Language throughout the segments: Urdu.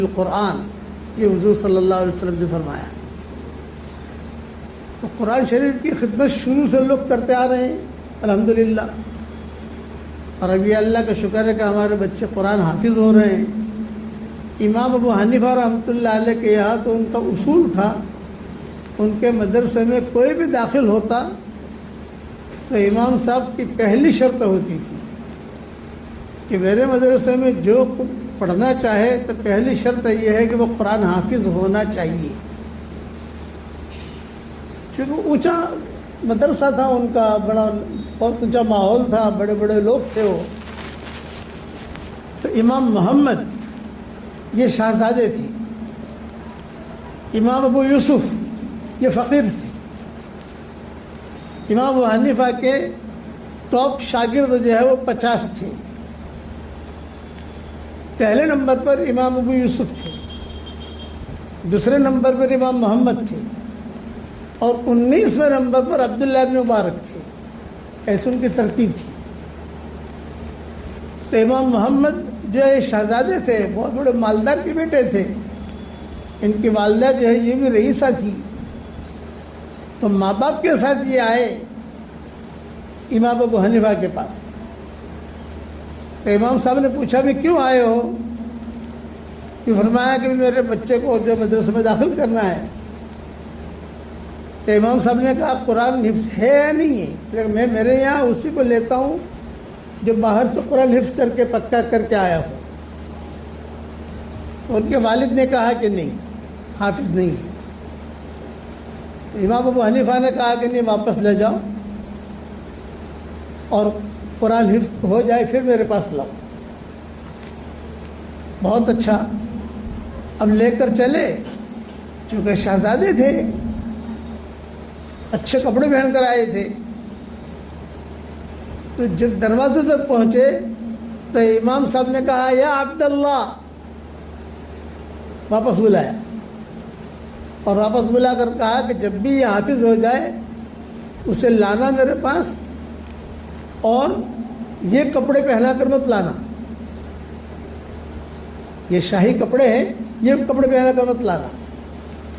القرآن یہ حضور صلی اللہ علیہ وسلم نے فرمایا. تو قرآن شریف کی خدمت شروع سے لوگ کرتے آ رہے ہیں الحمدللہ. اور ابھی اللہ کا شکر ہے کہ ہمارے بچے قرآن حافظ ہو رہے ہیں. امام ابو حنیفہ رحمۃ اللہ علیہ کے یہاں تو ان کا اصول تھا، ان کے مدرسے میں کوئی بھی داخل ہوتا تو امام صاحب کی پہلی شرط ہوتی تھی کہ میرے مدرسے میں جو پڑھنا چاہے تو پہلی شرط یہ ہے کہ وہ قرآن حافظ ہونا چاہیے. چونکہ اونچا مدرسہ تھا ان کا، بڑا بہت اونچا ماحول تھا، بڑے بڑے لوگ تھے وہ. تو امام محمد یہ شہزادے تھے، امام ابو یوسف یہ فقیر تھے. امام ابو حنیفہ کے ٹاپ شاگرد جو ہے وہ 50 تھے. پہلے نمبر پر امام ابو یوسف تھے، دوسرے نمبر پر امام محمد تھے، اور 19ویں نمبر پر عبداللہ ابن مبارک تھے. ایسے ان کی ترتیب تھی. تو امام محمد جو ہے شہزادے تھے، بہت بڑے مالدار کے بیٹے تھے. ان کی والدہ جو ہے یہ بھی رئیسہ تھی. تو ماں باپ کے ساتھ یہ آئے امام ابو حنیفہ کے پاس. تو امام صاحب نے پوچھا بھی کیوں آئے ہو؟ کہ فرمایا کہ میرے بچے کو جو مدرسے میں داخل کرنا ہے. تو امام صاحب نے کہا قرآن حفظ ہے یا نہیں ہے؟ لیکن میں میرے یہاں اسی کو لیتا ہوں جو باہر سے قرآن حفظ کر کے پکا کر کے آیا ہو. ان کے والد نے کہا کہ نہیں، حافظ نہیں ہے. امام ابو حنیفہ نے کہا کہ نہیں، واپس لے جاؤ اور قرآن حفظ ہو جائے پھر میرے پاس لاؤ. بہت اچھا. اب لے کر چلے، چونکہ شہزادے تھے، اچھے کپڑے پہن کر آئے تھے. تو جب دروازے تک پہنچے تو امام صاحب نے کہا یا عبداللہ، واپس بلایا. اور واپس بلا کر کہا کہ جب بھی یہ حافظ ہو جائے اسے لانا میرے پاس، اور یہ کپڑے پہنا کر مت لانا. یہ شاہی کپڑے ہیں، یہ کپڑے پہنا کر مت لانا.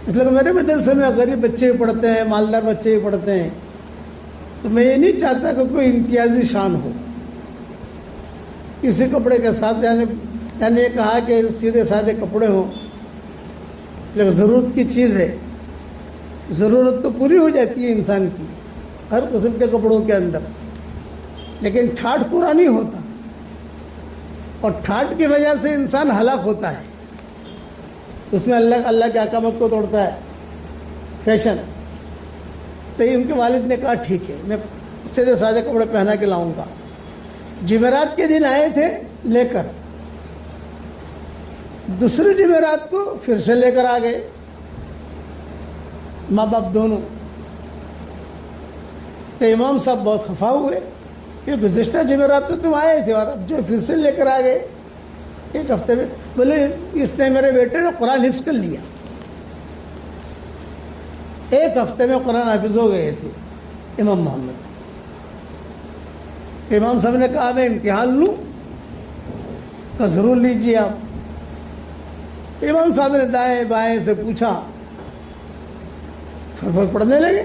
اس لیے کہ میرے مدرسے میں غریب بچے بھی پڑھتے ہیں، مالدار بچے بھی پڑھتے ہیں. تو میں یہ نہیں چاہتا کہ کوئی امتیازی شان ہو کسی کپڑے کے ساتھ. یعنی یہ کہا کہ سیدھے سادے کپڑے ہوں. لیکن ضرورت کی چیز ہے، ضرورت تو پوری ہو جاتی ہے انسان کی ہر قسم کے کپڑوں کے اندر، لیکن ٹھاٹھ پورا نہیں ہوتا، اور ٹھاٹھ کی وجہ سے انسان ہلاک ہوتا ہے. اس میں اللہ کے احکامات کو توڑتا ہے، فیشن. تو ان کے والد نے کہا ٹھیک ہے، میں سیدھے سادے کپڑے پہنا کے لاؤں گا. جمعرات کے دن آئے تھے لے کر، دوسرے جمعرات کو پھر سے لے کر آ گئے ماں باپ دونوں. تو امام صاحب بہت خفا ہوئے کہ گزشتہ جمعرات تو تم آئے تھے اور اب جو پھر سے لے کر آ گئے ایک ہفتے میں. بولے اس نے میرے بیٹے نے قرآن حفظ کر لیا. ایک ہفتے میں قرآن حافظ ہو گئے تھے امام محمد. امام صاحب نے کہا میں امتحان لوں؟ کہ ضرور لیجیے آپ. امام صاحب نے دائیں بائیں سے پوچھا، پھر پڑھنے لگے.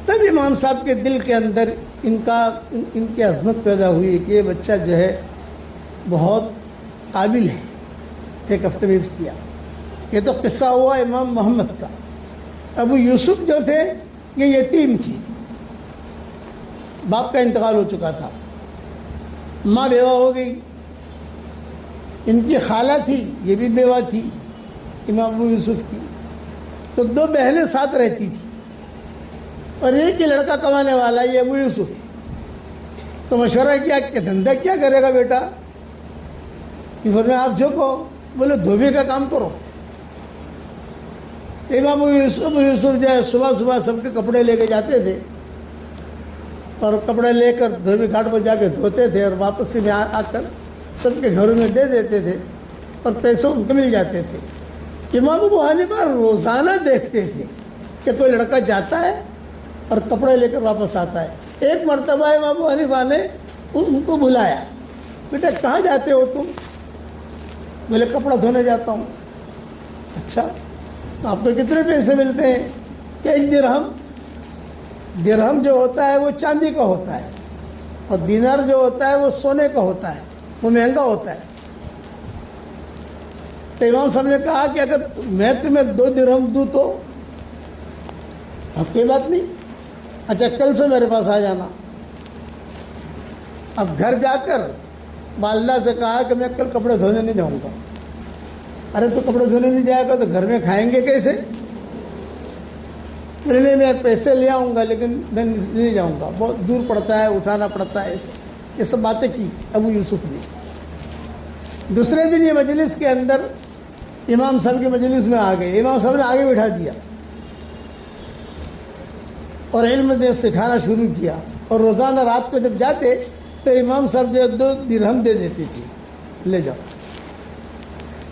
تب امام صاحب کے دل کے اندر ان کی عظمت پیدا ہوئی کہ یہ بچہ جو ہے بہت قابل ہے. ایک ہفتے میں حفظ کیا. یہ تو قصہ ہوا امام محمد کا. ابو یوسف جو تھے یہ یتیم تھی، باپ کا انتقال ہو چکا تھا، ماں بیوہ ہو گئی. ان کی خالہ تھی، یہ بھی بیوہ تھی امام ابو یوسف کی. تو 2 بہنیں ساتھ رہتی تھی، اور ایک ہی لڑکا کمانے والا یہ ابو یوسف. تو مشورہ کیا کہ دھندا کیا کرے گا بیٹا؟ آپ جو کہو. بولے دھوبی کا کام کرو. امام ابو یوسف جو ہے صبح سب کے کپڑے لے کے جاتے تھے، اور کپڑے لے کر دھوبی گھاٹ پر جا کے دھوتے تھے، اور واپس میں آ کر سب کے گھروں میں دے دیتے تھے، اور پیسے ان کو مل جاتے تھے. امام ابو حنیفہ روزانہ دیکھتے تھے کہ کوئی لڑکا جاتا ہے اور کپڑے لے کر واپس آتا ہے. ایک مرتبہ امام ابو حنیفہ نے ان کو بلایا، بیٹا کہاں جاتے ہو تم؟ بولے کپڑا دھونے جاتا ہوں. اچھا تو آپ کو کتنے پیسے ملتے ہیں؟ کہ 1 درہم. درہم جو ہوتا ہے وہ چاندی کا ہوتا ہے اور دینار جو ہوتا ہے وہ سونے کا ہوتا ہے, وہ مہنگا ہوتا ہے. تو امام صاحب نے کہا کہ اگر میں تمہیں 2 درہم دوں تو اب کوئی بات نہیں, اچھا کل سے میرے پاس آ جانا. اب گھر جا کر والدہ سے کہا کہ میں کل کپڑے دھونے نہیں جاؤں گا. ارے تو کپڑے دھونے نہیں جائے گا تو گھر میں کھائیں گے کیسے؟ میں پیسے لے آؤں گا لیکن میں نہیں جاؤں گا, بہت دور پڑتا ہے, اٹھانا پڑتا ہے. ایسے یہ سب باتیں کی ابو یوسف نے. دوسرے دن یہ مجلس کے اندر امام صاحب کی مجلس میں آ گئے. امام صاحب نے آگے بٹھا دیا اور علم دے سکھانا شروع کیا. اور روزانہ رات کو جب جاتے تو امام صاحب جو 2 درہم دے دیتی تھی, لے جاؤ.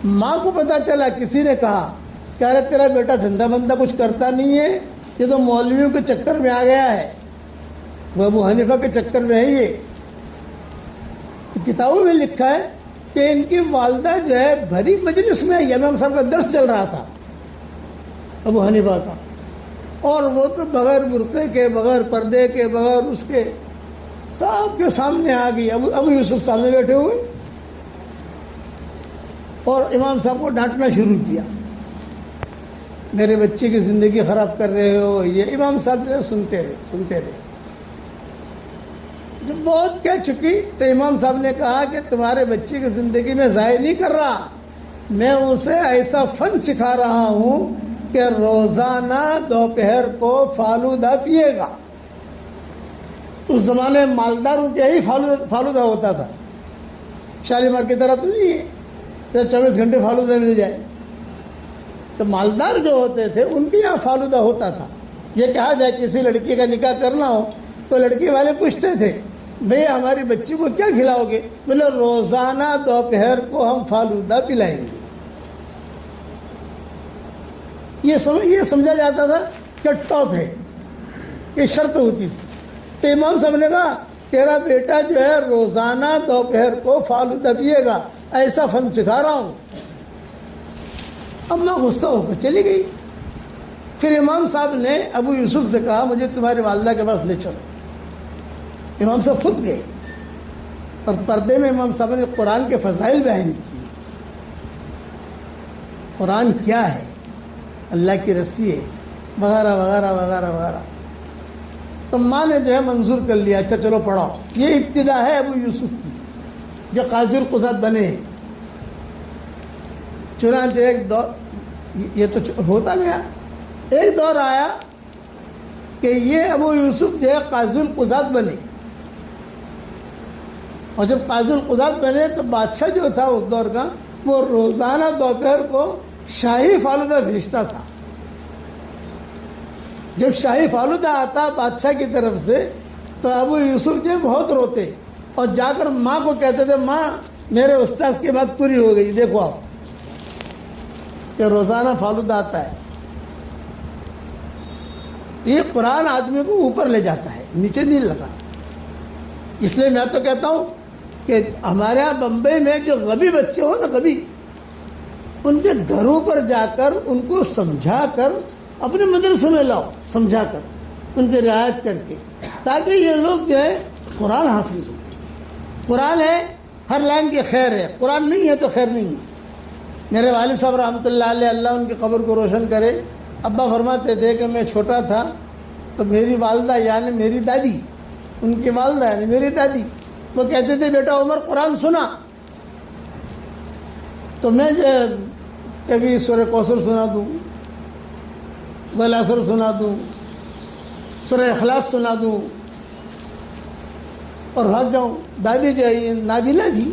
ماں کو پتا چلا, کسی نے کہا کہ ارے تیرا بیٹا دھندا بندہ کچھ کرتا نہیں ہے, یہ تو مولویوں کے چکر میں آ گیا ہے, وہ ابو حنیفہ کے چکر میں ہے. یہ تو کتابوں میں لکھا ہے کہ ان کی والدہ جو ہے بھری مجلس میں آئی. امام صاحب کا درس چل رہا تھا ابو حنیفہ کا, اور وہ تو بغیر برقعے کے, بغیر پردے کے, بغیر اس کے سب کے سامنے آ گئی. ابو یوسف سامنے بیٹھے ہوئے اور امام صاحب کو ڈانٹنا شروع کیا, میرے بچے کی زندگی خراب کر رہے ہو. یہ امام صاحب جو سنتے رہے. جب بہت کہہ چکی تو امام صاحب نے کہا کہ تمہارے بچے کی زندگی میں ضائع نہیں کر رہا, میں اسے ایسا فن سکھا رہا ہوں کہ روزانہ دوپہر کو فالودہ پیے گا. اس زمانے میں مالداروں کے ہی فالودہ ہوتا تھا, شالیمار کی طرح تو نہیں ہے 24 گھنٹے فالودہ مل جائے. تو مالدار جو ہوتے تھے ان کے یہاں فالودہ ہوتا تھا. یہ کہا جائے کسی لڑکی کا نکاح کرنا ہو تو لڑکی والے پوچھتے تھے بھئی ہماری بچی کو کیا کھلاؤ گے؟ بولے روزانہ دوپہر کو ہم فالودہ پلائیں گے. یہ سمجھا جاتا تھا کہ ٹاپ ہے, یہ شرط ہوتی تھی. تو امام صاحب نے کہا تیرا بیٹا جو ہے روزانہ دوپہر کو فالودہ پیے گا, ایسا فن سکھا رہا ہوں. اماں غصہ ہو کر چلی گئی. پھر امام صاحب نے ابو یوسف سے کہا مجھے تمہاری والدہ کے پاس لے چلو. امام صاحب خود گئے اور پردے میں امام صاحب نے قرآن کے فضائل بیان کیے. قرآن کیا ہے, اللہ کی رسی ہے, وغیرہ وغیرہ وغیرہ وغیرہ. تو ماں نے جو ہے منظور کر لیا, اچھا چلو پڑھاؤ. یہ ابتدا ہے ابو یوسف کی جو قاضی القضات بنے ہیں. چنانچہ ایک دور, یہ تو ہوتا گیا, ایک دور آیا کہ یہ ابو یوسف جو ہے قاضی القضات بنے. اور جب قاضی القضات بنے تو بادشاہ جو تھا اس دور کا وہ روزانہ دوپہر کو شاہی فالودہ بھیجتا تھا. جب شاہی فالودہ آتا بادشاہ کی طرف سے تو ابو یوسف جو بہت روتے اور جا کر ماں کو کہتے تھے ماں میرے استاذ کی بات پوری ہو گئی, دیکھو آپ کہ روزانہ فالودہ آتا ہے. یہ قرآن آدمی کو اوپر لے جاتا ہے, نیچے نہیں لگا. اس لیے میں تو کہتا ہوں کہ ہمارے یہاں بمبئی میں جو غبی بچے ہو نا, غبی, ان کے گھروں پر جا کر ان کو سمجھا کر اپنے مدرسے میں لاؤ, سمجھا کر ان کی رعایت کر کے, تاکہ یہ لوگ جو ہے قرآن حافظ ہو. قرآن ہے ہر لائن کی خیر ہے, قرآن نہیں ہے تو خیر نہیں ہے. میرے والد صاحب رحمۃ اللہ علیہ, اللہ ان کی قبر کو روشن کرے, ابا فرماتے تھے کہ میں چھوٹا تھا تو میری والدہ یعنی میری دادی, ان کی والدہ یعنی میری دادی, وہ کہتے تھے بیٹا عمر قرآن سنا. تو میں جو کبھی سورہ کوثر سنا دوں, والعصر سنا دوں, سورہ اخلاص سنا دوں اور بھاگ جاؤں. دادی جو ہے نابینا تھی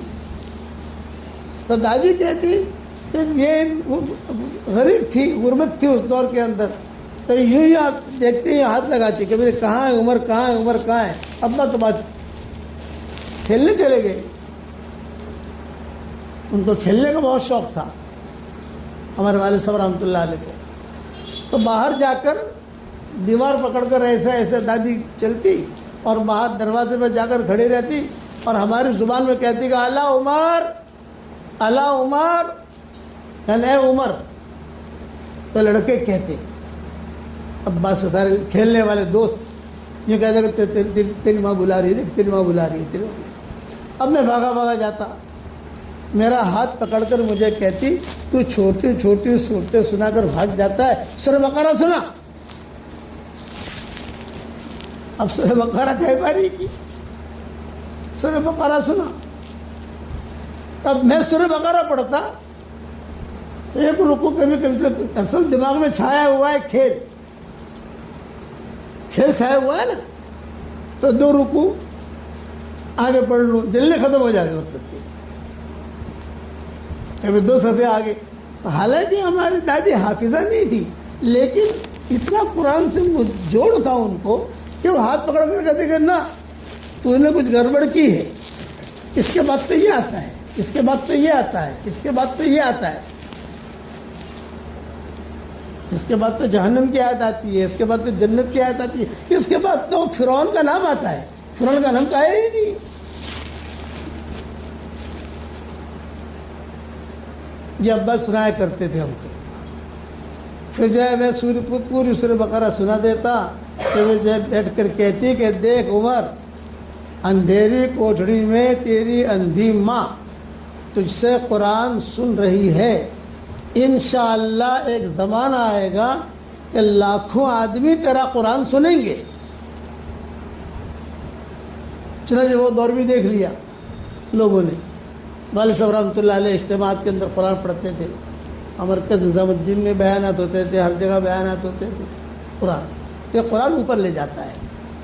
تو دادی کہتی کہ یہ غریب تھی, غربت تھی اس دور کے اندر, تو یوں ہی آپ دیکھتے ہی ہاتھ لگاتی کہ میرے کہاں ہے عمر, کہاں ہے عمر, کہاں ہے. ابا تو بات کھیلنے چلے گئے. ان کو کھیلنے کا بہت شوق تھا ہمارے والد صاحب رحمۃ اللہ علیہ کو. تو باہر جا کر دیوار پکڑ کر ایسے ایسے دادی چلتی اور باہر دروازے پر جا کر کھڑی رہتی اور ہماری زبان میں کہتی کہ اعلیٰ عمر الا عمر، یعنی اے عمر. تو لڑکے کہتے، عباس کے سارے کھیلنے والے دوست یہ کہتے کہ تیری ماں بلا رہی ہے، تیری ماں بلا رہی ہے، تیری ماں. اب میں بھاگا بھاگا جاتا، میرا ہاتھ پکڑ کر مجھے کہتی تو چھوٹی چھوٹی صورتیں سنا کر بھاگ جاتا ہے، سورہ بقرہ سنا. اب سورہ بقرہ کہہ پاری کی، سورہ بقرہ سنا. اب میں سورہ بقرہ پڑھتا تو ایک رکوع کبھی کبھی اصل دماغ میں چھایا ہوا ہے کھیل چھایا ہوا ہے نا، تو 2 رکوع آگے پڑھ لوں، جلدی ختم ہو جائے وقت کی. کبھی 2 صفحے آگے. حالانکہ ہماری دادی حافظہ نہیں تھی، لیکن اتنا قرآن سے جوڑ تھا ان کو کہ وہ ہاتھ پکڑ کر کہتے کہ نہ تو نے کچھ گڑبڑ کی ہے، اس کے بعد تو یہ آتا ہے، اس کے بعد تو یہ آتا ہے، اس کے بعد تو یہ آتا ہے، اس کے بعد تو جہنم کی آیت آتی ہے، اس کے بعد تو جنت کی آیت آتی ہے، اس کے بعد تو فرعون کا نام آتا ہے. فرعون کا نام تو آیا ہی نہیں. یہ عباس سنایا کرتے تھے ہم کو. پھر جو ہے میں پوری سورہ بقرہ سنا دیتا، پھر وہ جو ہے بیٹھ کر کہتی کہ دیکھ عمر، اندھیری کوٹھڑی میں تیری اندھی ماں تجھ سے قرآن سن رہی ہے. انشاءاللہ ایک زمانہ آئے گا کہ لاکھوں آدمی تیرا قرآن سنیں گے. چنانچہ وہ دور بھی دیکھ لیا لوگوں نے. والد صاحب رحمۃ اللہ علیہ اجتماعات کے اندر قرآن پڑھتے تھے، مرکز نظام الدین میں بیانات ہوتے تھے، ہر جگہ بیانات ہوتے تھے. قرآن اوپر لے جاتا ہے.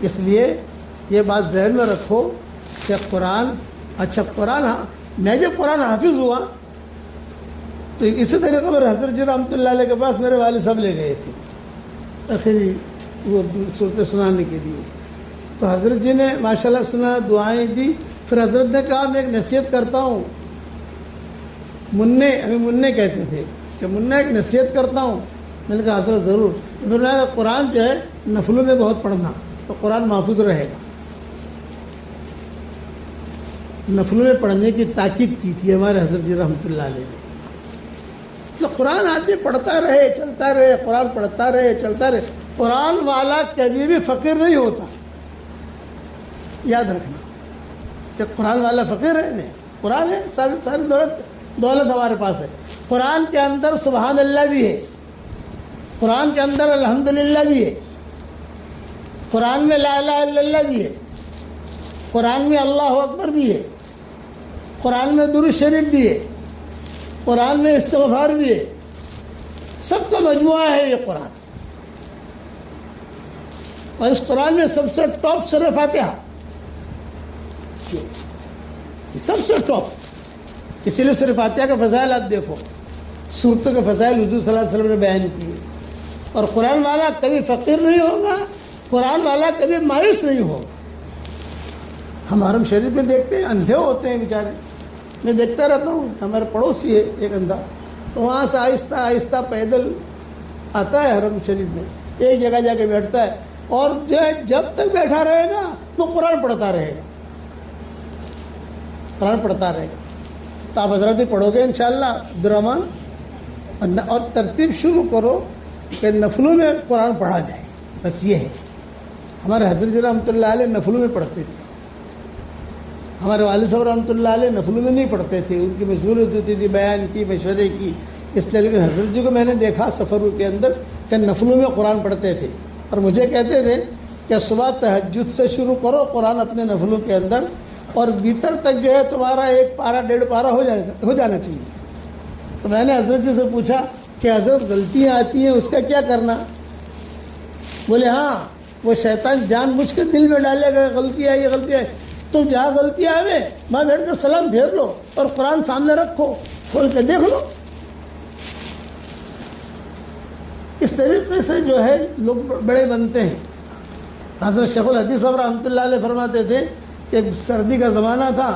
اس لیے یہ بات ذہن میں رکھو کہ قرآن، اچھا قرآن، میں جب قرآن حافظ ہوا تو اسی طریقے پر حضرت جی رحمۃ اللہ علیہ کے پاس میرے والد صاحب لے گئے تھے آخری وہ صورتیں سنانے کے لیے. تو حضرت جی نے ماشاءاللہ سنا، دعائیں دی. پھر حضرت نے کہا میں ایک نصیحت کرتا ہوں. ہمیں منع کہتے تھے کہ منع ایک نصیحت کرتا ہوں. میں نے کہا حضرت ضرور. انہوں نے کہا قرآن جو ہے نفلوں میں بہت پڑھنا تو قرآن محفوظ رہے گا. نفلوں میں پڑھنے کی تاکید کی تھی ہمارے حضرت جی رحمۃ اللہ علیہ نے. تو قرآن آدمی پڑھتا رہے چلتا رہے، قرآن پڑھتا رہے چلتا رہے. قرآن والا کبھی بھی فقیر نہیں ہوتا، یاد رکھنا کہ قرآن والا فقیر ہے نہیں. قرآن ہے، ساری دولت ہمارے پاس ہے. قرآن کے اندر سبحان اللہ بھی ہے، قرآن کے اندر الحمدللہ بھی ہے، قرآن میں لا الہ الا اللہ بھی ہے، قرآن میں اللہ اکبر بھی ہے، قرآن میں درود شریف بھی ہے، قرآن میں استغفار بھی ہے. سب کا مجموعہ ہے یہ قرآن. اور اس قرآن میں سب سے ٹاپ سورہ فاتحہ، سب سے ٹاپ. اسی لیے سورہ فاتحہ کا فضائل آپ دیکھو، صورتوں کے فضائل حضور صلی اللہ علیہ وسلم نے بیان کیے. اور قرآن والا کبھی فقیر نہیں ہوگا، قرآن والا کبھی مایوس نہیں ہوگا. ہم حرم شریف میں دیکھتے ہیں اندھے ہوتے ہیں بیچارے. میں دیکھتا رہتا ہوں، ہمارے پڑوسی ہے ایک اندھا، تو وہاں سے آہستہ آہستہ پیدل آتا ہے حرم شریف میں، ایک جگہ جا کے بیٹھتا ہے، اور جب تک بیٹھا رہے گا وہ قرآن پڑھتا رہے گا، قرآن پڑھتا رہے گا. تو آپ حضرت پڑھو گے انشاءاللہ عبدالرحمن. اور ترتیب شروع کرو کہ نفلوں میں قرآن پڑھا جائے. بس یہ ہے. ہمارے حضرت رحمۃ اللہ علیہ نفلوں میں پڑھتے تھے، ہمارے والد صاحب رحمۃ اللہ علیہ نفلوں میں نہیں پڑھتے تھے. ان کی مشورت ہوتی تھی، بیان کی، مشورے کی. اس لیے لیکن حضرت جی کو میں نے دیکھا سفروں کے اندر کہ نفلوں میں قرآن پڑھتے تھے. اور مجھے کہتے تھے کہ صبح تہجد سے شروع کرو قرآن اپنے نفلوں کے اندر، اور بیتر تک جو ہے تمہارا 1 پارہ 1.5 پارہ ہو جانا چاہیے. تو میں نے حضرت جی سے پوچھا کہ حضرت غلطیاں آتی ہیں اس کا کیا کرنا؟ بولے ہاں، وہ شیطان جان بوجھ کے دل میں ڈالے گا غلطی آئی غلطی آئی. تو جہاں غلطی آوے وہاں بیٹھ کر سلام پھیر لو اور قرآن سامنے رکھو، کھول کے دیکھ لو. اس طریقے سے جو ہے لوگ بڑے بنتے ہیں. حضرت شیخ الحدیث صاحب رحمۃ اللہ علیہ فرماتے تھے کہ سردی کا زمانہ تھا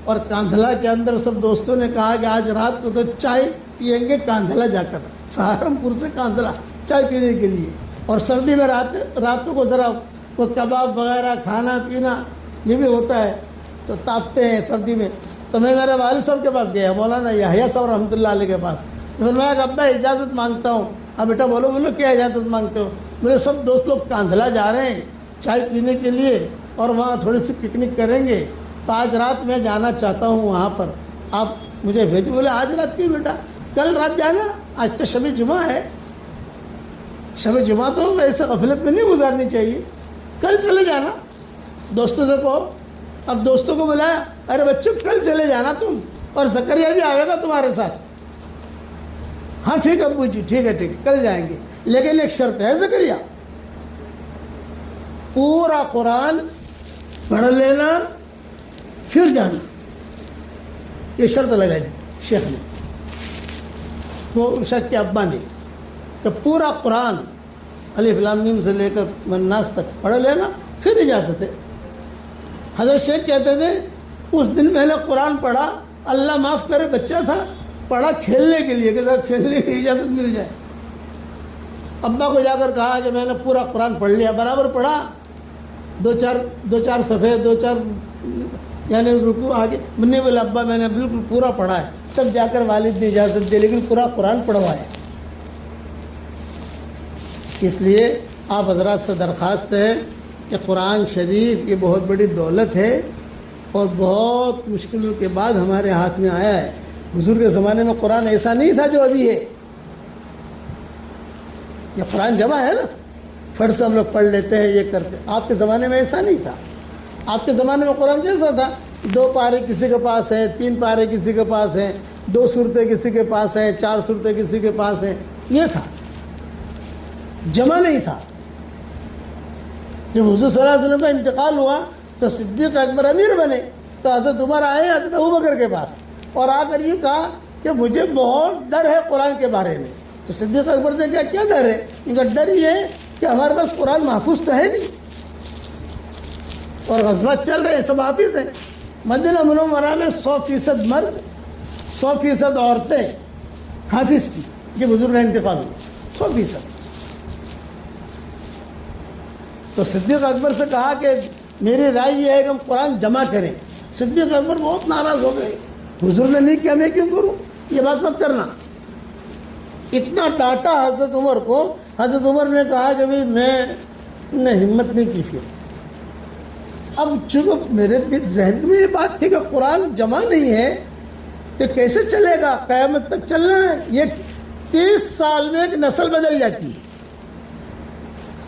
اور کاندھلا کے اندر سب دوستوں نے کہا کہ آج رات کو تو چائے پئیں گے کاندھلا جا کر، سہارنپور سے کاندھلا چائے پینے کے لیے. اور سردی میں راتوں کو ذرا وہ کباب وغیرہ کھانا پینا یہ بھی ہوتا ہے، تو تاپتے ہیں سردی میں. تو میں میرے والد صاحب کے پاس گیا، مولانا یحییٰ صاحب رحمۃ اللہ علیہ کے پاس. میں کہ ابا اجازت مانگتا ہوں. اب بیٹا بولو. بولو کیا اجازت مانگتے ہو؟ میرے سب دوست لوگ کاندھلا جا رہے ہیں چائے پینے کے لیے اور وہاں تھوڑی سی پکنک کریں گے، تو آج رات میں جانا چاہتا ہوں وہاں پر، آپ مجھے بھیجو. بولے آج رات کیوں بیٹا؟ کل رات جانا، آج تو شب جمعہ ہے. شب جمعہ تو ویسے غفلت میں نہیں گزارنی چاہیے، کل چلے جانا. دوستوں سے کہو. اب دوستوں کو بلایا، ارے بچوں کل چلے جانا تم، اور زکریا بھی آئے گا تمہارے ساتھ. ہاں ٹھیک ہے ابو جی، ٹھیک ہے ٹھیک، کل جائیں گے، لیکن ایک شرط ہے زکریا، پورا قرآن پڑھ لینا پھر جانا. یہ شرط لگائی دی شیخ نے، وہ شیخ کے ابا نے، کہ پورا قرآن الف لام میم سے لے کر الناس تک پڑھ لینا پھر اجازت ہے. حضرت شیخ کہتے تھے اس دن میں نے قرآن پڑھا، اللہ معاف کرے بچہ تھا، پڑھا کھیلنے کے لیے کہ صاحب کھیلنے کی اجازت مل جائے. ابا کو جا کر کہا کہ میں نے پورا قرآن پڑھ لیا. برابر پڑھا، دو چار صفحے، دو چار یعنی رکوع آگے. میں نے بولا ابا میں نے بالکل پورا پڑھا ہے. تب جا کر والد نے اجازت دی، لیکن پورا قرآن پڑھوایا. اس لیے آپ حضرات سے درخواست ہے کہ قرآن شریف یہ بہت بڑی دولت ہے اور بہت مشکلوں کے بعد ہمارے ہاتھ میں آیا ہے. حضور کے زمانے میں قرآن ایسا نہیں تھا جو ابھی ہے. یہ قرآن جمع ہے نا، فٹ سے ہم لوگ پڑھ لیتے ہیں، یہ کرتے. آپ کے زمانے میں ایسا نہیں تھا. آپ کے زمانے میں قرآن کیسا تھا؟ 2 پارے کسی کے پاس ہیں، 3 پارے کسی کے پاس ہیں، 2 سورتیں کسی کے پاس ہیں، 4 سورتیں کسی کے پاس ہیں. یہ تھا، جمع نہیں تھا. جب حضور صلی اللہ علیہ وسلم کا انتقال ہوا تو صدیق اکبر امیر بنے، تو حضرت عمر آئے حضرت ابوبکر کے پاس اور آ کر یہ کہا کہ مجھے بہت ڈر ہے قرآن کے بارے میں. تو صدیق اکبر نے کیا ڈر ہے؟ ان کا ڈر یہ ہے کہ ہمارے پاس قرآن محفوظ تو ہے نہیں، اور غزوات چل رہے ہیں، سب حافظ ہیں. مدینہ منورہ میں 100% مرد 100% عورتیں حافظ تھی جب حضور کا انتقال ہوا، 100%. تو صدیق اکبر سے کہا کہ میری رائے یہ ہے کہ ہم قرآن جمع کریں. صدیق اکبر بہت ناراض ہو گئے، حضور نے نہیں کیا میں کیوں کروں، یہ بات مت کرنا. اتنا ڈانٹا حضرت عمر کو. حضرت عمر نے کہا کہ بھائی میں نے ہمت نہیں کی. پھر اب چونکہ میرے ذہن میں یہ بات تھی کہ قرآن جمع نہیں ہے تو کیسے چلے گا، قیامت تک چلنا ہے. یہ 30 سال میں ایک نسل بدل جاتی ہے.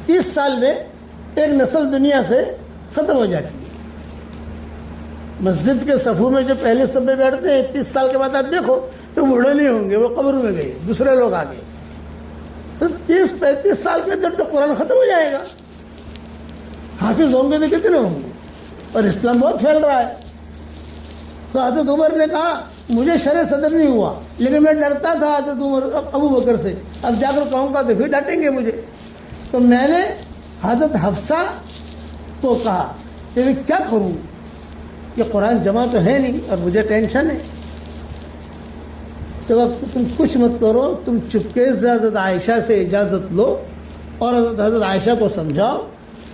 30 سال میں ایک نسل دنیا سے ختم ہو جاتی ہے. مسجد کے صفوں میں جو پہلے صف میں بیٹھتے ہیں 30 سال کے بعد آپ دیکھو تو بوڑھے نہیں ہوں گے، وہ قبر میں گئے، دوسرے لوگ آ گئے. تو 30-35 سال کے اندر تو قرآن ختم ہو جائے گا. حافظ ہوں گے تو کتنے ہوں گے؟ اور اسلام بہت پھیل رہا ہے. تو حضرت عمر نے کہا مجھے شرع صدر نہیں ہوا، لیکن میں ڈرتا تھا حضرت عمر ابو بکر سے، اب جا کر کہوں گا تو پھر ڈانٹیں گے مجھے. تو میں نے حضرت حفصہ کو کہا کہ میں کیا کروں، یہ قرآن جمع تو ہے نہیں اور مجھے ٹینشن ہے. تو اب تم کچھ مت کرو، تم چپکے سے حضرت عائشہ سے اجازت لو اور حضرت عائشہ کو سمجھاؤ.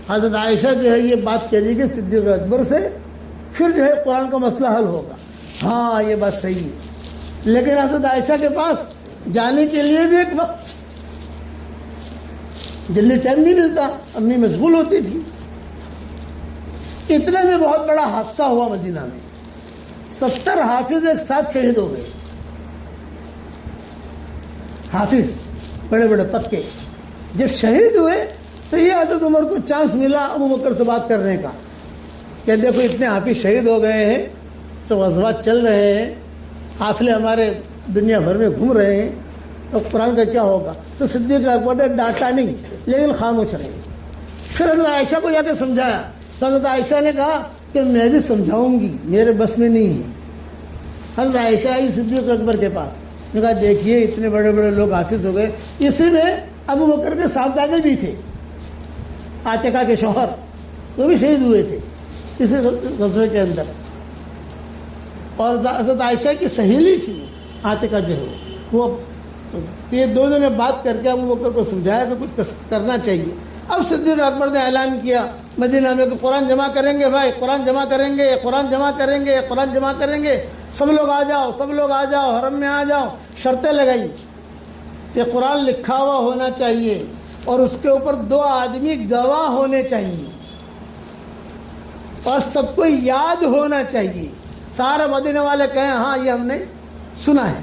حضرت عائشہ جو ہے یہ بات کہہ رہی کہ صدیق اکبر سے، پھر جو ہے قرآن کا مسئلہ حل ہوگا. ہاں یہ بات صحیح ہے، لیکن حضرت عائشہ کے پاس جانے کے لیے بھی ایک وقت، جلدی ٹائم نہیں ملتا، امی مشغول ہوتی تھی. اتنے میں بہت بڑا حادثہ ہوا مدینہ میں. 70 حافظ ایک ساتھ شہید ہو گئے. حافظ بڑے بڑے پکے جب شہید ہوئے تو یہ حضرت عمر کو چانس ملا ابو بکر سے بات کرنے کا کہ دیکھو اتنے حافظ شہید ہو گئے ہیں، سب غزوات چل رہے ہیں، قافلے ہمارے دنیا بھر میں گھوم رہے ہیں، تو قرآن کا کیا ہوگا. تو صدیق اکبر نے ڈانٹا نہیں لیکن خاموش رہے. پھر حضرت عائشہ کو جا کے سمجھایا تو حضرت عائشہ نے کہا کہ میں بھی سمجھاؤں گی، میرے بس میں نہیں ہے. حضرت عائشہ آئی صدیق اکبر کے پاس، نے کہا دیکھیے اتنے بڑے بڑے لوگ حافظ ہو گئے. اسی میں ابو بکر کے صاحبزادے بھی تھے، عاتقہ کے شوہر، وہ بھی شہید ہوئے تھے اسی غزوے کے اندر. اور حضرت عائشہ کی سہیلی تھی عاتقہ جو ہے وہ. یہ دونوں نے بات کر کے ابو بکر کو سمجھایا کہ کچھ کرنا چاہیے. اب صدیق اکبر نے اعلان کیا مدینہ میں کہ قرآن جمع کریں گے بھائی، قرآن جمع کریں گے، قرآن جمع کریں گے، قرآن جمع کریں گے. سب لوگ آ جاؤ، سب لوگ آ جاؤ، حرم میں آ جاؤ، شرطیں لگائی کہ قرآن لکھا ہوا ہونا چاہیے اور اس کے اوپر 2 آدمی گواہ ہونے چاہیے اور سب کو یاد ہونا چاہیے، سارے مدینے والے کہیں ہاں یہ ہم نے سنا ہے۔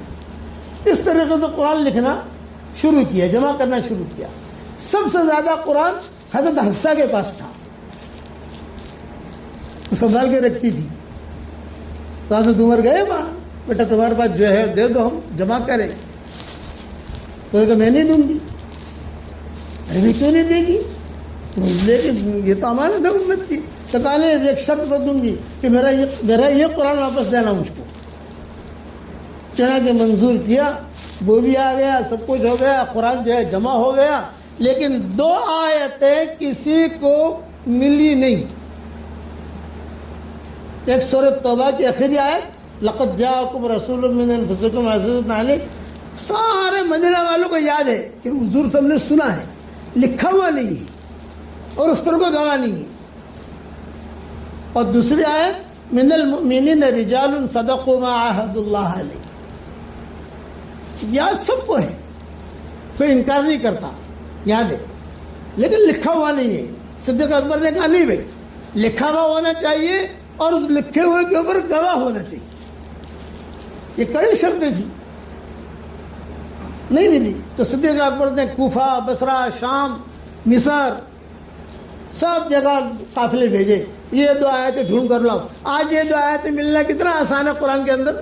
اس طریقے سے قرآن لکھنا شروع کیا، جمع کرنا شروع کیا۔ سب سے زیادہ قرآن حضرت حفصہ کے پاس تھا، سنبھال کے رکھتی تھی۔ تو حضرت عمر گئے وہاں، بیٹا تمہارے پاس جو ہے دے دو، ہم جمع کریں۔ تو کہا میں نہیں دوں گی۔ ابھی کیوں نہیں دے گی؟ لیکن یہ تو امانت ہے امت کی۔ تو کہا نہیں، ایک شرط پر دوں گی کہ میرا یہ قرآن واپس دینا مجھ کو۔ چنانچہ منظور کیا، وہ بھی آ گیا، سب کچھ ہو گیا، قرآن جو ہے جمع ہو گیا، لیکن 2 آیتیں کسی کو ملی نہیں۔ ایک سورۃ توبہ کی آخری آیت، لقد جاءکم رسول من انفسکم عزیز علیہ، سارے مدینہ والوں کو یاد ہے کہ حضور سب نے سنا ہے، لکھا ہوا نہیں ہے اور اس پر کوئی گواہ نہیں ہے۔ اور دوسری آیت، من المؤمنین رجال صدقوا ما عاہدوا اللہ علیہ، یاد سب کو ہے، کوئی انکار نہیں کرتا، یاد ہے، لیکن لکھا ہوا نہیں ہے۔ صدیق اکبر نے کہا نہیں بھائی، لکھا ہوا ہونا چاہیے اور اس لکھے ہوئے کے اوپر گواہ ہونا چاہیے۔ یہ کڑی شرطیں تھی، نہیں ملی۔ تو صدیق اکبر نے کوفہ، بصرہ، شام، مصر، سب جگہ قافلے بھیجے، یہ 2 آیتیں ڈھونڈ کر لاؤ۔ آج یہ 2 آیتیں ملنا کتنا آسان ہے قرآن کے اندر۔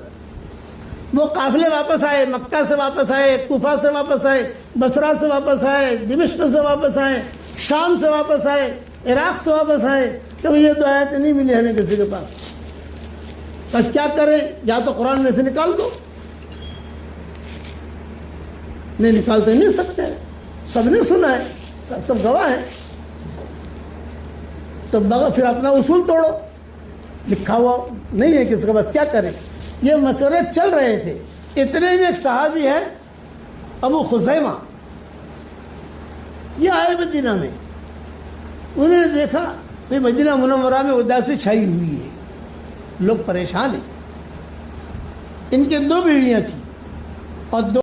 وہ قافلے واپس آئے، مکہ سے واپس آئے، کوفہ سے واپس آئے، بصرہ سے واپس آئے، دمشق سے واپس آئے، شام سے واپس آئے، عراق سے واپس آئے، کہ یہ 2 آیتیں نہیں ملی ہمیں کسی کے پاس۔ تو کیا کریں؟ یا تو قرآن میں سے نکال دو، نہیں نکال تو نہیں سکتے، سب نے سنا ہے، سب گواہ ہیں۔ تو پھر اپنا اصول توڑو، لکھا ہوا نہیں ہے کسی کے پاس، کیا کریں؟ یہ مشورے چل رہے تھے۔ اتنے میں ایک صحابی ہے ابو خزیمہ، یہ آئے مدینہ میں، انہوں نے دیکھا بھئی مدینہ منورہ میں اداسی چھائی ہوئی ہے، لوگ پریشان ہیں۔ ان کے 2 بیویاں تھیں اور 2